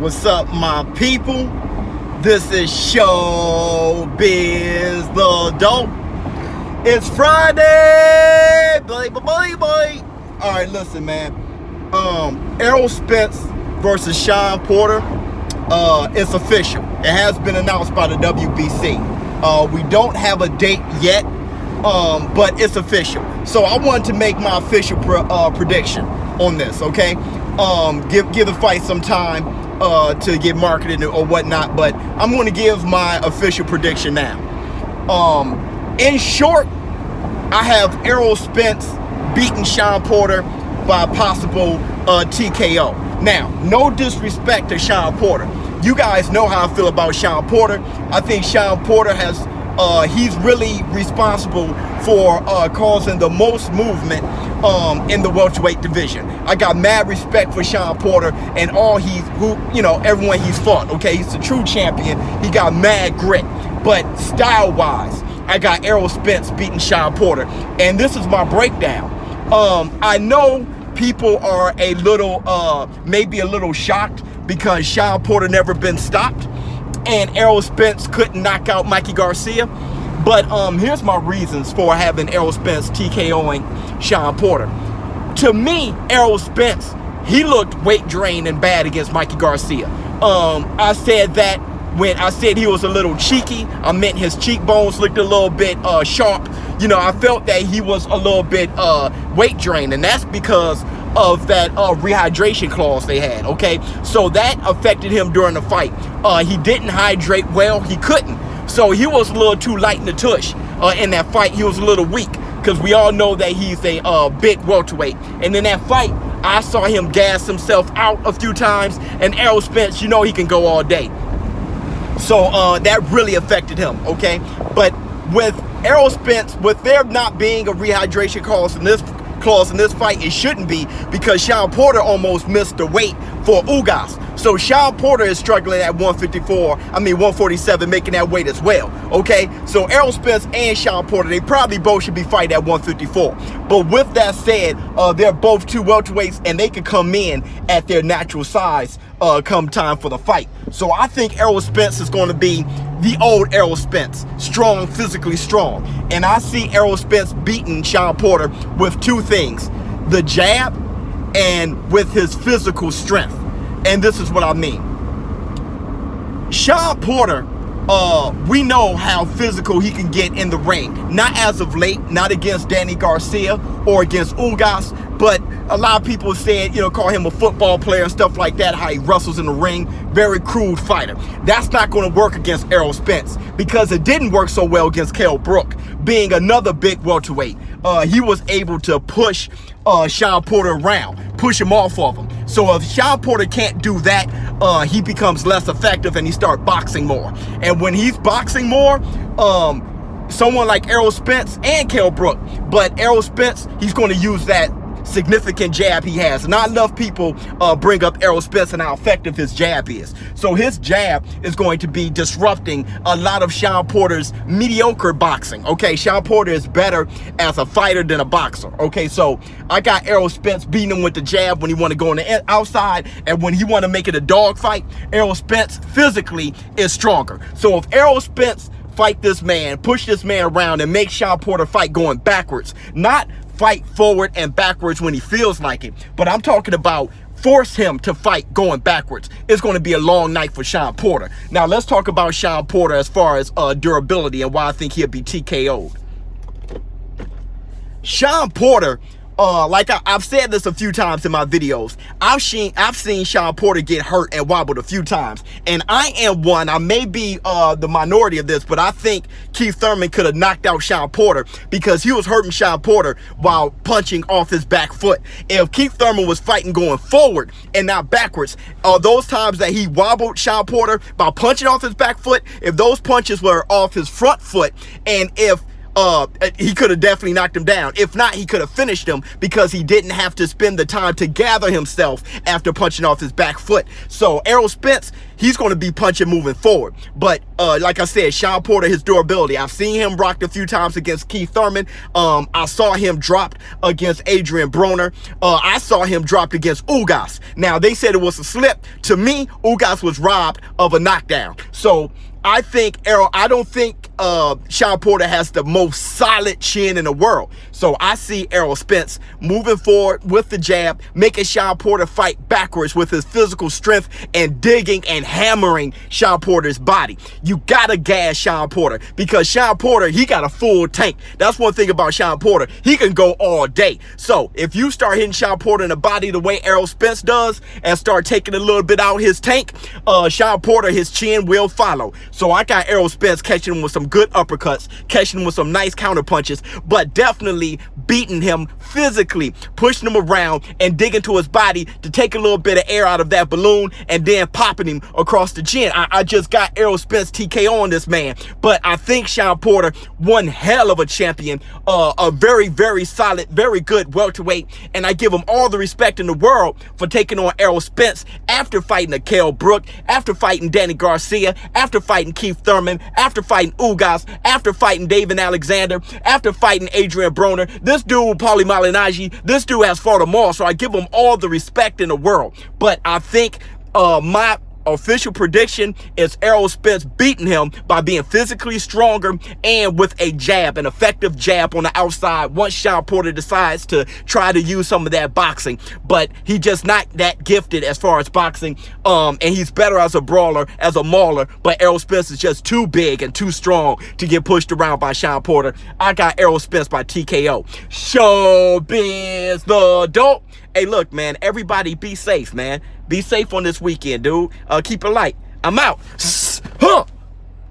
What's up, my people? This is ShowBizz the Dope. It's Friday, boy. All right, listen, man. Errol Spence versus Shawn Porter. It's official. It has been announced by the WBC. We don't have a date yet, but it's official. So I wanted to make my official prediction on this. Okay, give the fight some time to get marketed or whatnot, but I'm going to give my official prediction now. In short, I have Errol Spence beating Shawn Porter by possible TKO. Now, no disrespect to Shawn Porter. You guys know how I feel about Shawn Porter. I think Shawn Porter has he's really responsible for causing the most movement in the welterweight division. I got mad respect for Shawn Porter and everyone he's fought. Okay, he's a true champion. He got mad grit, but style-wise, I got Errol Spence beating Shawn Porter, and this is my breakdown. I know people are a little, maybe a little shocked because Shawn Porter never been stopped, and Errol Spence couldn't knock out Mikey Garcia. But here's my reasons for having Errol Spence TKOing Shawn Porter. To me, Errol Spence, he looked weight drained and bad against Mikey Garcia. I said that when I said he was a little cheeky, I meant his cheekbones looked a little bit sharp. You know, I felt that he was a little bit weight drained, and that's because of that rehydration clause they had. Okay, so that affected him during the fight. He didn't hydrate well. He couldn't. So he was a little too light in the tush in that fight. He was a little weak because we all know that he's a big welterweight. And in that fight, I saw him gas himself out a few times. And Errol Spence, you know he can go all day. So that really affected him, okay? But with Errol Spence, with there not being a rehydration clause in this fight, it shouldn't be, because Shawn Porter almost missed the weight for Ugas. So Shawn Porter is struggling at 147, making that weight as well. Okay, so Errol Spence and Shawn Porter, they probably both should be fighting at 154. But with that said, they're both two welterweights, and they can come in at their natural size come time for the fight. So I think Errol Spence is going to be the old Errol Spence, strong, physically strong. And I see Errol Spence beating Shawn Porter with two things: the jab and with his physical strength. And this is what I mean. Shawn Porter, we know how physical he can get in the ring. Not as of late, not against Danny Garcia or against Ugas, but a lot of people said, call him a football player and stuff like that, how he wrestles in the ring. Very crude fighter. That's not going to work against Errol Spence, because it didn't work so well against Kell Brook, being another big welterweight. He was able to push Shawn Porter around, push him off of him. So if Shawn Porter can't do that, he becomes less effective and he starts boxing more. And when he's boxing more, someone like Errol Spence and Kell Brook, but Errol Spence, he's going to use that significant jab he has. Not enough people bring up Errol Spence and how effective his jab is. So his jab is going to be disrupting a lot of Shawn Porter's mediocre boxing. Okay, Shawn Porter is better as a fighter than a boxer. Okay, so I got Errol Spence beating him with the jab when he want to go on the outside, and when he want to make it a dog fight, Errol Spence physically is stronger. So if Errol Spence fight this man, push this man around, and make Shawn Porter fight going backwards, not fight forward and backwards when he feels like it, but I'm talking about force him to fight going backwards, it's going to be a long night for Shawn Porter. Now let's talk about Shawn Porter as far as durability and why I think he'll be TKO'd. Shawn Porter, like I've said this a few times in my videos, I've seen Shawn Porter get hurt and wobbled a few times, and I am one. I may be the minority of this, but I think Keith Thurman could have knocked out Shawn Porter because he was hurting Shawn Porter while punching off his back foot. If Keith Thurman was fighting going forward and not backwards, those times that he wobbled Shawn Porter by punching off his back foot, if those punches were off his front foot, and if he could have definitely knocked him down. If not, he could have finished him because he didn't have to spend the time to gather himself after punching off his back foot. So Errol Spence, he's going to be punching moving forward. But like I said, Shawn Porter, his durability. I've seen him rocked a few times against Keith Thurman. I saw him dropped against Adrian Broner. I saw him dropped against Ugas. Now, they said it was a slip. To me, Ugas was robbed of a knockdown. So I think I don't think Shawn Porter has the most solid chin in the world. So I see Errol Spence moving forward with the jab, making Shawn Porter fight backwards with his physical strength and digging and hammering Shawn Porter's body. You gotta gas Shawn Porter because Shawn Porter, he got a full tank. That's one thing about Shawn Porter. He can go all day. So if you start hitting Shawn Porter in the body the way Errol Spence does and start taking a little bit out his tank, Shawn Porter, his chin will follow. So I got Errol Spence catching him with some good uppercuts, catching him with some nice counter punches, but definitely beating him physically, pushing him around and digging to his body to take a little bit of air out of that balloon and then popping him across the chin. I just got Errol Spence TKO on this man, but I think Shawn Porter, one hell of a champion, a very, very solid, very good welterweight, and I give him all the respect in the world for taking on Errol Spence after fighting Kell Brook, after fighting Danny Garcia, after fighting Keith Thurman, after fighting Ugas, after fighting David Alexander, after fighting Adrian Broner. This dude, Paulie Malignaggi, this dude has fought them all, so I give him all the respect in the world. But I think my official prediction is Errol Spence beating him by being physically stronger and with a jab, an effective jab on the outside once Shawn Porter decides to try to use some of that boxing. But he's just not that gifted as far as boxing, and he's better as a brawler, as a mauler, but Errol Spence is just too big and too strong to get pushed around by Shawn Porter. I got Errol Spence by TKO. ShowBizz the dope. Hey, look, man, everybody be safe, man. Be safe on this weekend, dude. Keep it light. I'm out. Huh.